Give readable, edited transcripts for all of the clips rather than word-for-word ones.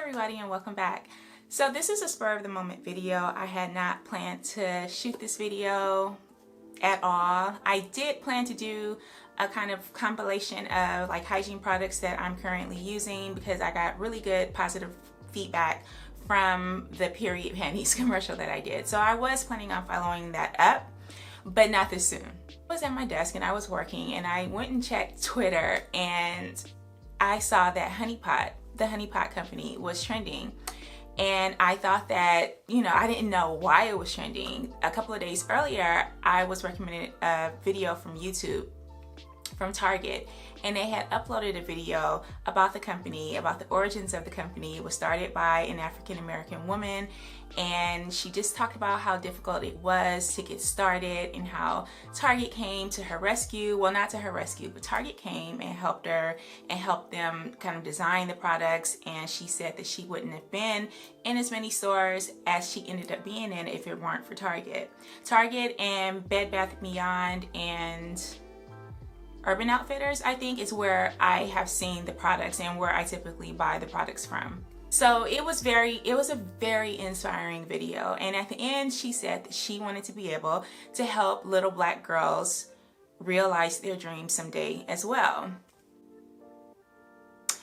everybody and welcome back. So this is a spur of the moment video. I had not planned to shoot this video at all. I did plan to do a kind of compilation of like hygiene products that I'm currently using because I got really good positive feedback from the period panties commercial that I did. So I was planning on following that up, but not this soon. I was at my desk and I was working and I went and checked Twitter and I saw that the Honey Pot company was trending. And I thought that, I didn't know why it was trending. A couple of days earlier, I was recommended a video from YouTube, from Target, and they had uploaded a video about the company, about the origins of the company. It was started by an African-American woman, and she just talked about how difficult it was to get started and how Target came to her rescue. Well, not to her rescue, but Target came and helped her and helped them kind of design the products. And she said that she wouldn't have been in as many stores as she ended up being in if it weren't for Target. Target and Bed Bath & Beyond and Urban Outfitters, I think, is where I have seen the products and where I typically buy the products from. So it was a very inspiring video. And at the end, she said that she wanted to be able to help little black girls realize their dreams someday as well.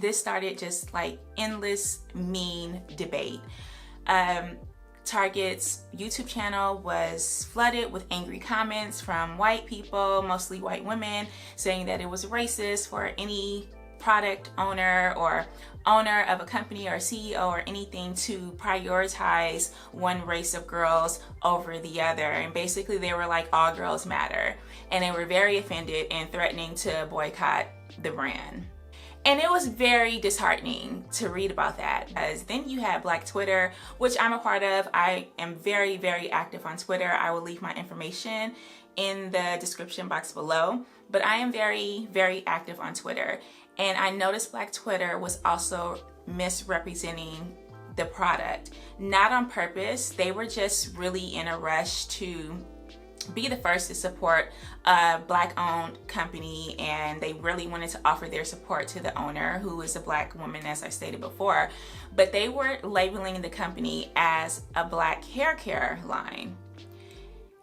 This started just like endless mean debate. Target's YouTube channel was flooded with angry comments from white people, mostly white women, saying that it was racist for any product owner or owner of a company or CEO or anything to prioritize one race of girls over the other. And basically they were like, all girls matter. And they were very offended and threatening to boycott the brand. And it was very disheartening to read about that, because then you have Black Twitter, which I'm a part of. I am very, very active on Twitter. I will leave my information in the description box below, but I am very, very active on Twitter. And I noticed Black Twitter was also misrepresenting the product, not on purpose. They were just really in a rush to be the first to support a Black-owned company, and they really wanted to offer their support to the owner, who is a Black woman, as I stated before. But they were labeling the company as a Black hair care line.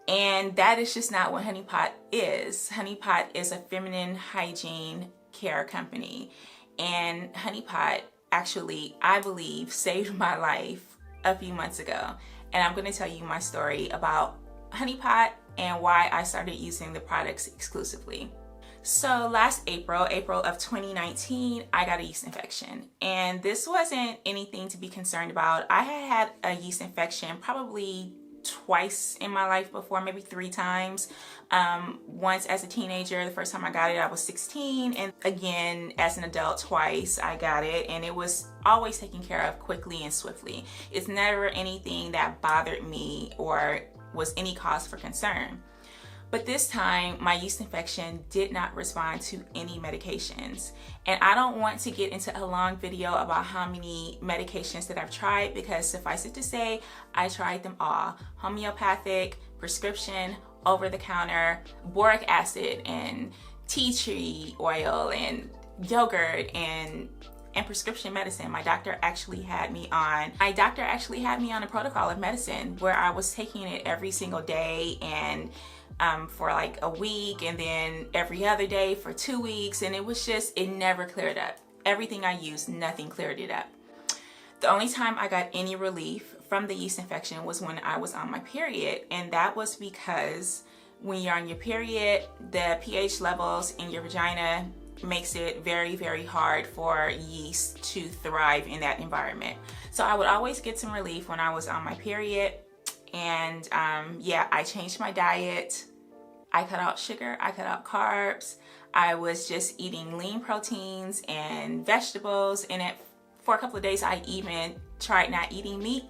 And that is just not what Honey Pot is. Honey Pot is a feminine hygiene care company. And Honey Pot actually, I believe, saved my life a few months ago. And I'm going to tell you my story about Honey Pot and why I started using the products exclusively. So last April of 2019, I got a yeast infection. And this wasn't anything to be concerned about. I had a yeast infection probably twice in my life before, maybe 3 times. Once as a teenager, the first time I got it, I was 16. And again, as an adult, twice I got it. And it was always taken care of quickly and swiftly. It's never anything that bothered me or was any cause for concern. But this time, my yeast infection did not respond to any medications. And I don't want to get into a long video about how many medications that I've tried, because suffice it to say, I tried them all. Homeopathic, prescription, over-the-counter, boric acid, and tea tree oil, and yogurt, and prescription medicine. My doctor actually had me on a protocol of medicine where I was taking it every single day, and for like a week, and then every other day for 2 weeks. And it never cleared up. Everything I used, nothing cleared it up. The only time I got any relief from the yeast infection was when I was on my period. And that was because when you're on your period, the pH levels in your vagina makes it very, very hard for yeast to thrive in that environment. So I would always get some relief when I was on my period. And yeah, I changed my diet. I cut out sugar, I cut out carbs. I was just eating lean proteins and vegetables. And for a couple of days, I even tried not eating meat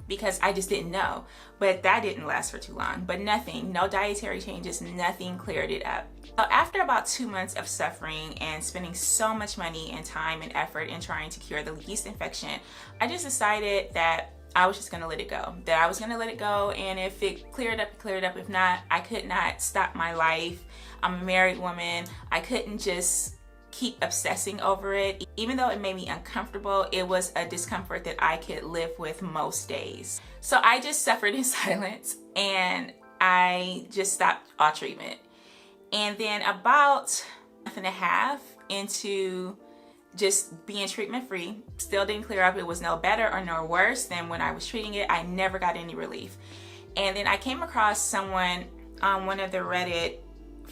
because I just didn't know. But that didn't last for too long. But nothing, no dietary changes, nothing cleared it up. So after about 2 months of suffering and spending so much money and time and effort in trying to cure the yeast infection, I just decided that I was just gonna let it go. That I was gonna let it go, and if it cleared up, it cleared up. If not, I could not stop my life. I'm a married woman. I couldn't just keep obsessing over it. Even though it made me uncomfortable, it was a discomfort that I could live with most days. So I just suffered in silence, and I just stopped all treatment. And then about a month and a half into just being treatment free, still didn't clear up. It was no better or no worse than when I was treating it. I never got any relief. And then I came across someone on one of the Reddit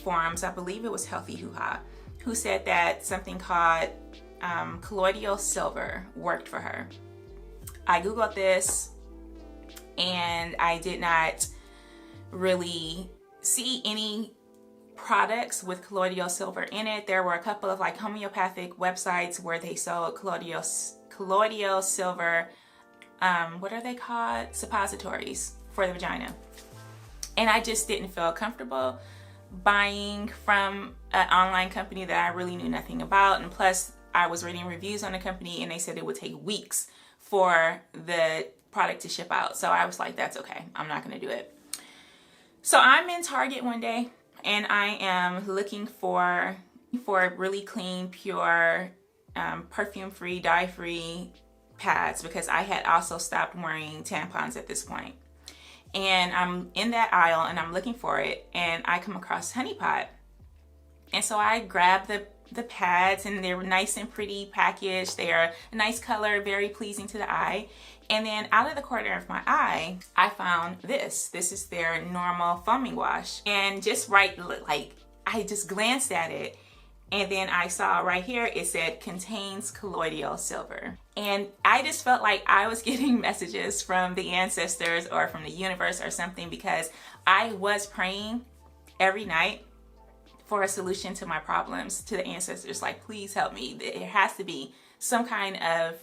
forums, I believe it was Healthy Hoo Ha, who said that something called colloidal silver worked for her. I googled this, and I did not really see any products with colloidal silver in it. There were a couple of like homeopathic websites where they sold colloidal silver, what are they called? Suppositories for the vagina. And I just didn't feel comfortable buying from an online company that I really knew nothing about. And plus, I was reading reviews on the company, and they said it would take weeks for the product to ship out. So I was like, that's okay, I'm not gonna do it. So I'm in Target one day, and I am looking for really clean, pure, perfume-free, dye-free pads, because I had also stopped wearing tampons at this point. And I'm in that aisle, and I'm looking for it, and I come across Honey Pot. And so I grab the pads, and they're nice and pretty packaged. They are a nice color, very pleasing to the eye. And then out of the corner of my eye, I found this. This is their normal foaming wash. And just like, I just glanced at it, and then I saw right here, it said contains colloidal silver. And I just felt like I was getting messages from the ancestors or from the universe or something, because I was praying every night for a solution to my problems, to the ancestors, like, please help me. There has to be some kind of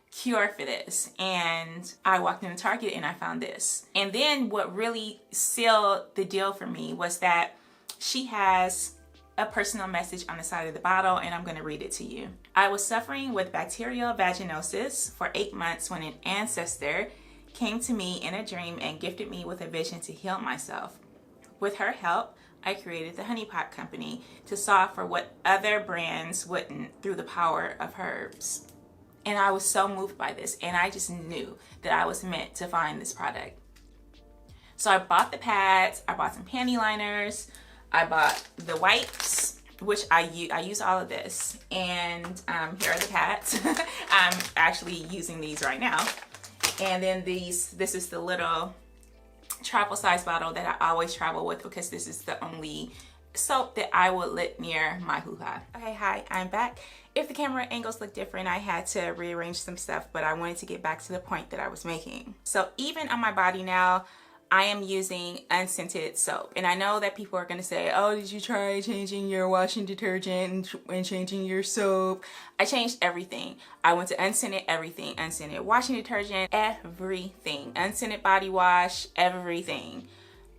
cure for this. And I walked into Target, and I found this. And then what really sealed the deal for me was that she has a personal message on the side of the bottle, and I'm going to read it to you. I was suffering with bacterial vaginosis for 8 months when an ancestor came to me in a dream and gifted me with a vision to heal myself. With her help, I created the Honey Pot Company to solve for what other brands wouldn't through the power of herbs. And I was so moved by this, and I just knew that I was meant to find this product. So I bought the pads, I bought some panty liners, I bought the wipes, which I use all of this. And here are the pads. I'm actually using these right now. And then this is the little travel size bottle that I always travel with, because this is the only soap that I would let near my hoo-ha. Okay, hi, I'm back. If the camera angles look different, I had to rearrange some stuff, but I wanted to get back to the point that I was making. So even on my body now, I am using unscented soap. And I know that people are gonna say, oh, did you try changing your washing detergent and changing your soap? I changed everything. I went to unscented everything. Unscented washing detergent, everything. Unscented body wash, everything.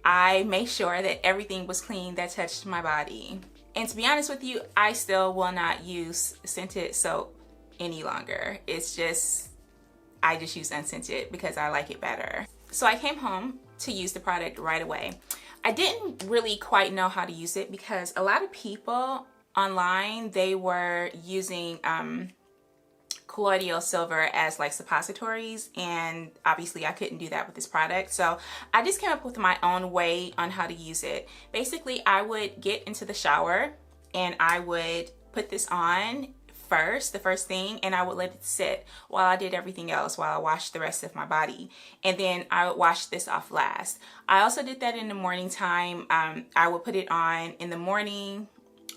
I made sure that everything was clean that touched my body. And to be honest with you, I still will not use scented soap any longer. It's just, I just use unscented because I like it better. So I came home to use the product right away. I didn't really quite know how to use it, because a lot of people online, they were using colloidal silver as like suppositories, and obviously I couldn't do that with this product. So I just came up with my own way on how to use it. Basically, I would get into the shower, and I would put this on the first thing, and I would let it sit while I did everything else, while I washed the rest of my body. And then I would wash this off last. I also did that in the morning time. I would put it on in the morning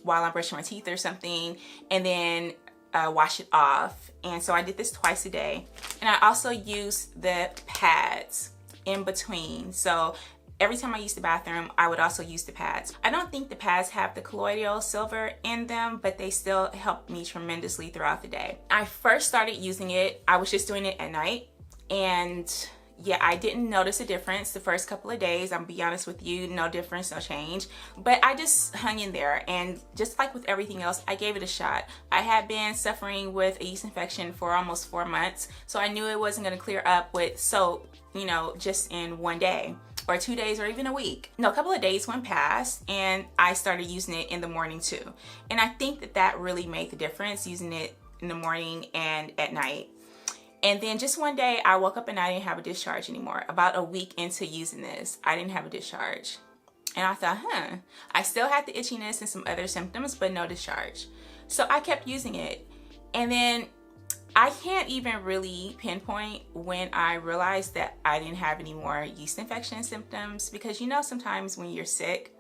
while I'm brushing my teeth or something, and then wash it off. And so I did this twice a day. And I also used the pads in between. So every time I used the bathroom, I would also use the pads. I don't think the pads have the colloidal silver in them, but they still helped me tremendously throughout the day. I first started using it, I was just doing it at night, and yeah, I didn't notice a difference the first couple of days. I'm gonna be honest with you, no difference, no change. But I just hung in there, and just like with everything else, I gave it a shot. I had been suffering with a yeast infection for almost 4 months, so I knew it wasn't gonna clear up with soap, you know, just in one day. or 2 days or even a week. No, a couple of days went past and I started using it in the morning too. And I think that that really made the difference, using it in the morning and at night. And then just one day I woke up and I didn't have a discharge anymore. About a week into using this, I didn't have a discharge. And I thought, I still had the itchiness and some other symptoms, but no discharge. So I kept using it. And then I can't even really pinpoint when I realized that I didn't have any more yeast infection symptoms, because you know, sometimes when you're sick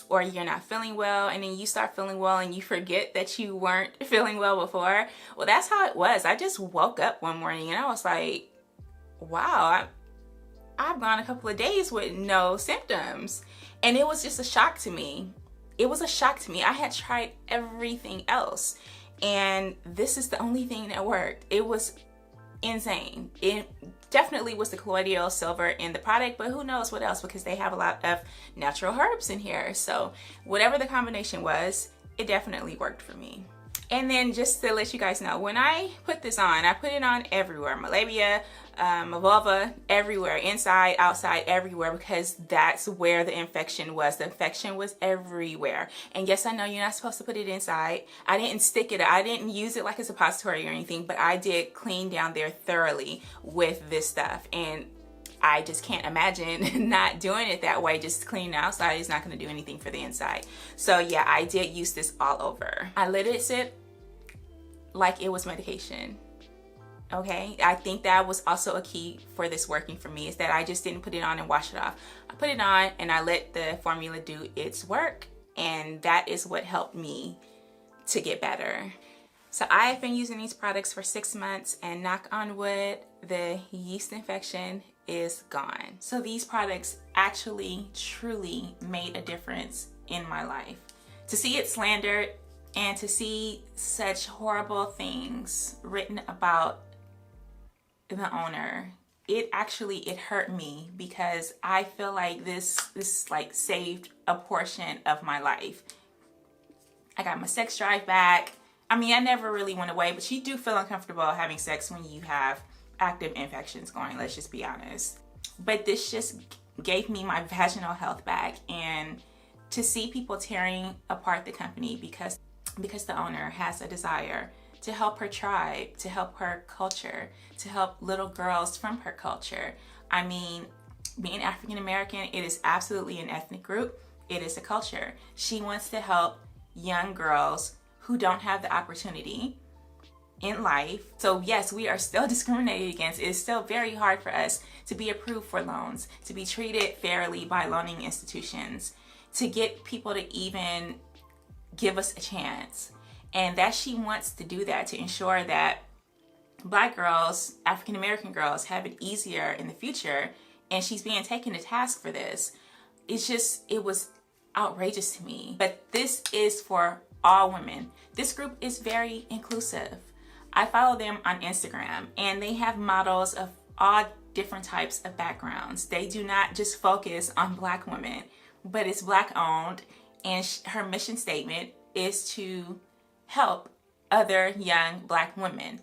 or you're not feeling well and then you start feeling well and you forget that you weren't feeling well before. Well, that's how it was. I just woke up one morning and I was like, wow, I've gone a couple of days with no symptoms. And it was just a shock to me. It was a shock to me. I had tried everything else and this is the only thing that worked. It was insane. It definitely was the colloidal silver in the product, but who knows what else, because they have a lot of natural herbs in here. So whatever the combination was, it definitely worked for me. And then just to let you guys know, when I put this on, I put it on everywhere, my labia, my vulva, everywhere, inside, outside, everywhere, because that's where the infection was. The infection was everywhere. And yes, I know you're not supposed to put it inside. I didn't stick it, I didn't use it like a suppository or anything, but I did clean down there thoroughly with this stuff. And I just can't imagine not doing it that way. Just cleaning outside is not going to do anything for the inside. So yeah, I did use this all over. I let it sit like it was medication. Okay, I think that was also a key for this working for me, is that I just didn't put it on and wash it off. I put it on and I let the formula do its work, and that is what helped me to get better. So I have been using these products for 6 months, and knock on wood, the yeast infection is gone. So these products actually truly made a difference in my life. To see it slandered and to see such horrible things written about the owner, it hurt me, because I feel like this like saved a portion of my life. I got my sex drive back. I mean, I never really went away, but you do feel uncomfortable having sex when you have active infections going, let's just be honest. But this just gave me my vaginal health back, and to see people tearing apart the company because the owner has a desire to help her tribe, to help her culture, to help little girls from her culture. I mean, being African American, it is absolutely an ethnic group. It is a culture. She wants to help young girls who don't have the opportunity in life. So yes, we are still discriminated against. It's still very hard for us to be approved for loans, to be treated fairly by loaning institutions, to get people to even give us a chance. And that she wants to do that to ensure that Black girls, African American girls, have it easier in the future, and she's being taken to task for this. It was outrageous to me. But this is for all women. This group is very inclusive. I follow them on Instagram, and they have models of all different types of backgrounds. They do not just focus on Black women, but it's Black owned, and her mission statement is to help other young Black women.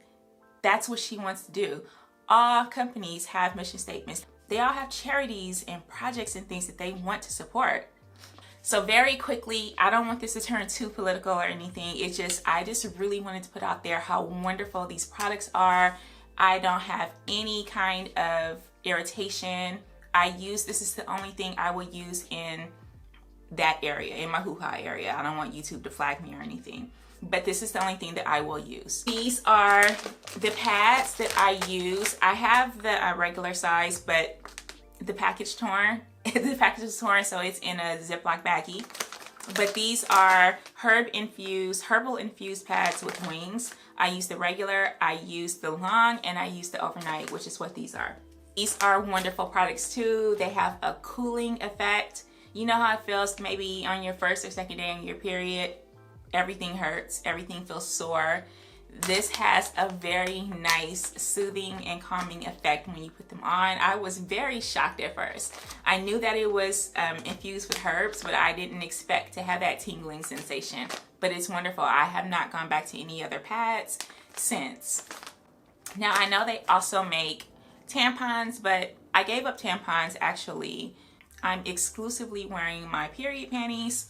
That's what she wants to do. All companies have mission statements. They all have charities and projects and things that they want to support. So very quickly, I don't want this to turn too political or anything. I just really wanted to put out there how wonderful these products are. I don't have any kind of irritation. This is the only thing I will use in that area, in my hoo-ha area. I don't want YouTube to flag me or anything, but this is the only thing that I will use. These are the pads that I use. I have the regular size, but the package torn. The package is torn, so it's in a Ziploc baggie. But these are herbal infused pads with wings. I use the regular, I use the long, and I use the overnight, which is what these are. These are wonderful products too. They have a cooling effect. You know how it feels maybe on your first or second day on your period? Everything hurts, everything feels sore. This has a very nice soothing and calming effect when you put them on. I was very shocked at first. I knew that it was infused with herbs, but I didn't expect to have that tingling sensation. But it's wonderful. I have not gone back to any other pads since. Now I know they also make tampons, but I gave up tampons actually I'm exclusively wearing my period panties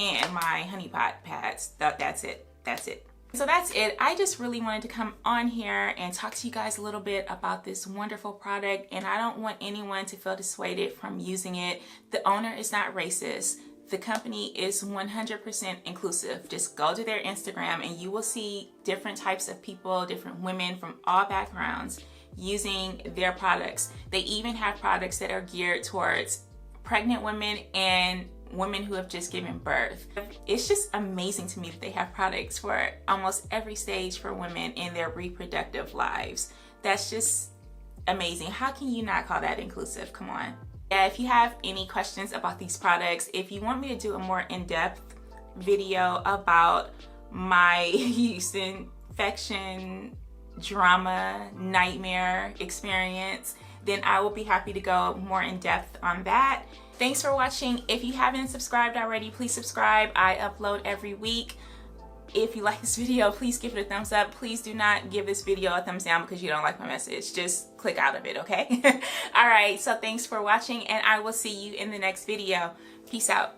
and my honey pot pads. That's it. So that's it. I just really wanted to come on here and talk to you guys a little bit about this wonderful product, and I don't want anyone to feel dissuaded from using it. The owner is not racist. The company is 100% inclusive. Just go to their Instagram and you will see different types of people, different women from all backgrounds using their products. They even have products that are geared towards pregnant women and women who have just given birth. It's just amazing to me that they have products for almost every stage for women in their reproductive lives. That's just amazing. How can you not call that inclusive? Come on. Yeah, if you have any questions about these products, if you want me to do a more in-depth video about my yeast infection drama nightmare experience, then I will be happy to go more in depth on that. Thanks for watching. If you haven't subscribed already, please subscribe. I upload every week. If you like this video, please give it a thumbs up. Please do not give this video a thumbs down because you don't like my message. Just click out of it, okay? All right, so thanks for watching, and I will see you in the next video. Peace out.